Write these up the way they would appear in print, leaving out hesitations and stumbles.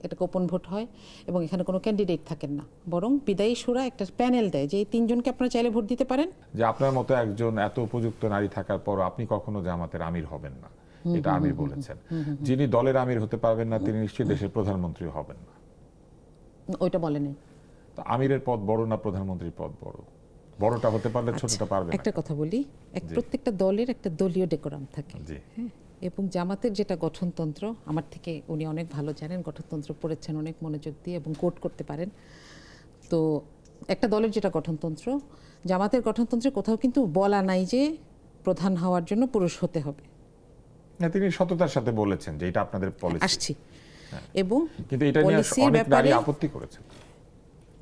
এটা গোপন ভোট হয় এবং এখানে কোনো ক্যান্ডিডেট থাকেন না, বরং বিদায়ী শুরা একটা প্যানেল দেয় যে এই তিনজনকে আপনারা চাইলে ভোট দিতে পারেন। যে আপনার মতো একজন এত উপযুক্ত নারী থাকার পর আপনি কখনো জামাতের আমির হবেন না, এটা আমির বলেছেন। যিনি দলের আমির হতে পারবেন না তিনি নিশ্চয়ই দেশের প্রধানমন্ত্রী হবেন না। ওইটা বলেনি। তো আমিরের পদ বড় না প্রধানমন্ত্রীর পদ বড়? বড়টা হতে পারলে ছোটটা পারবে না। একটা কথা বলি, প্রত্যেকটা দলের একটা দলীয় ডেকোরাম থাকে। হ্যাঁ, এবং জামাতের যেটা গঠনতন্ত্র, আমার থেকে উনি অনেক ভালো জানেন, গঠনতন্ত্র পড়েছেন অনেক মনোযোগ দিয়ে এবং কোট করতে পারেন। তো একটা দলের যেটা গঠনতন্ত্র, জামাতের গঠনতন্ত্রে কোথাও কিন্তু বলা নাই যে প্রধান হওয়ার জন্য পুরুষ হতে হবে। না, তিনি সততার সাথে বলেছেন যে এটা আপনাদের পলিসি। আসছি। এবং কিন্তু এটা নিয়ে অনেক নারী আপত্তি করেছেন,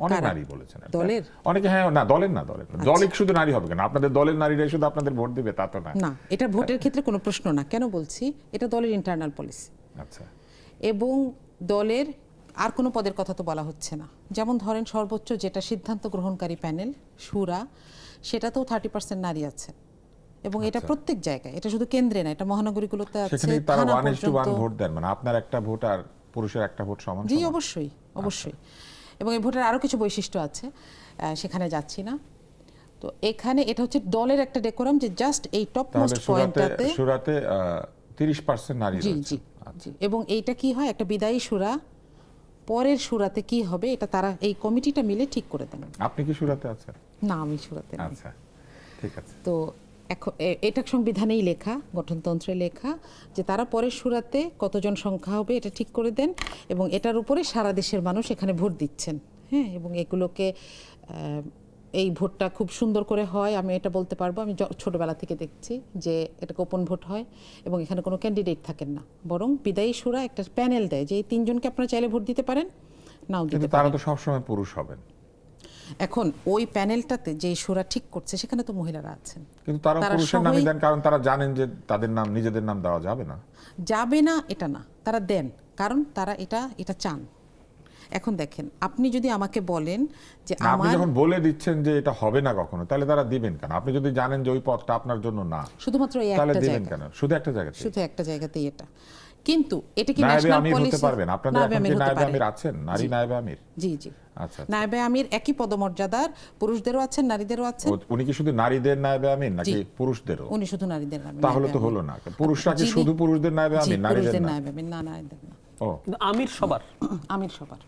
অনেক নারী বলেছেন। দলের অনেকে, হ্যাঁ, না দলের না, দলের শুধু নারী হবে কেন? আপনাদের দলের নারীরাই শুধু আপনাদের ভোট দিবে তা তো না। না, এটা ভোটের ক্ষেত্রে কোনো প্রশ্ন না। কেন বলছি? এটা দলের ইন্টারনাল পলিসি। আচ্ছা। এবং দলের আর কোনো পদের কথা তো বলা হচ্ছে না। যেমন ধরেন সর্বোচ্চ যেটা সিদ্ধান্ত গ্রহণকারী প্যানেল শুরা, সেটাতেও 30% নারী আছে এবং এটা প্রত্যেক জায়গায়, এটা শুধু কেন্দ্রে না, এটা মহানগরীগুলোতে আছে, সেখানে তারা থানা 1:1 পর্যন্ত। ভোট দেন, মানে আপনার একটা ভোট আর পুরুষের একটা ভোট সমান জি, সমান? অবশ্যই অবশ্যই। এবং এই ভোটের আরো কিছু বৈশিষ্ট্য আছে, সেখানে যাচ্ছি না। তো এখানে এটা হচ্ছে দলের একটা ডেকোরাম যে জাস্ট এই টপ মোস্ট পয়েন্টটাতে শুরাতে 30% নারী জি রয়েছে। জি জি। এবং এইটা কি হয়, একটা বিদায়ী শুরা পরের শুরাতে কি হবে এটা তারা এই কমিটিটা মিলে ঠিক করে দেন। আপনি কি শুরাতে আছেন? না, আমি শুরাতে না। আচ্ছা, ঠিক আছে। তো এখন এটা সংবিধানেই লেখা, গঠনতন্ত্রে লেখা যে তারা পরের শুরাতে কতজন সংখ্যা হবে এটা ঠিক করে দেন এবং এটার উপরে সারা দেশের মানুষ এখানে ভোট দিচ্ছেন। হ্যাঁ, এবং এগুলোকে এই ভোটটা খুব সুন্দর করে হয়, আমি এটা বলতে পারবো। আমি ছোটবেলা থেকে দেখছি যে এটা গোপন ভোট হয় এবং এখানে কোনো ক্যান্ডিডেট থাকেন না, বরং বিদায়ী শুরা একটা প্যানেল দেয় যে এই তিনজনকে আপনারা চাইলে ভোট দিতে পারেন, নাও দিতে কিন্তু পারেন। তারা তো সবসময় পুরুষ হবেন। এখন ওই প্যানেলটাতে যে শুরা ঠিক করছে সেখানে তো মহিলারা আছেন, কিন্তু তারা পুরুষের নামই দেন, কারণ তারা জানেন যে তাদের নাম, নিজেদের নাম দেওয়া যাবে না। যাবে না এটা না, তারা দেন, কারণ তারা এটা চান। এখন দেখেন, আপনি যদি আমাকে বলেন যে আপনি যখন বলে দিচ্ছেন যে এটা হবে না কখনো, তাহলে তারা দিবেন কেন? আপনি যদি জানেন যে ওই পথটা আপনার জন্য না, শুধুমাত্র এই তাহলে একটা দিবেন জায়গা, কেন? শুধু একটা জায়গাতে, শুধু একটা জায়গাতেই এটা। কিন্তু এটা কি নায়েবে ন্যাশনাল আমির হতে পলিসি? পারবেন? আপনাদের এখন কি নায়েবে আমির আছেন? নারী নায়েবে আমির? জি জি। আচ্ছা। নায়েবে আমির একই পদমর্যাদার, পুরুষদেরও আছেন নারীদেরও আছেন। উনি কি শুধু নারীদের নায়েবে আমির নাকি পুরুষদেরও? উনি শুধু নারীদের নায়েবে। তাহলে তো হলো না। পুরুষরা কি শুধু পুরুষদের নায়েবে আমির, নারীদের না? নায়েবে আমির না, নারীদের না। ও, আমির সবার। আমির সবার।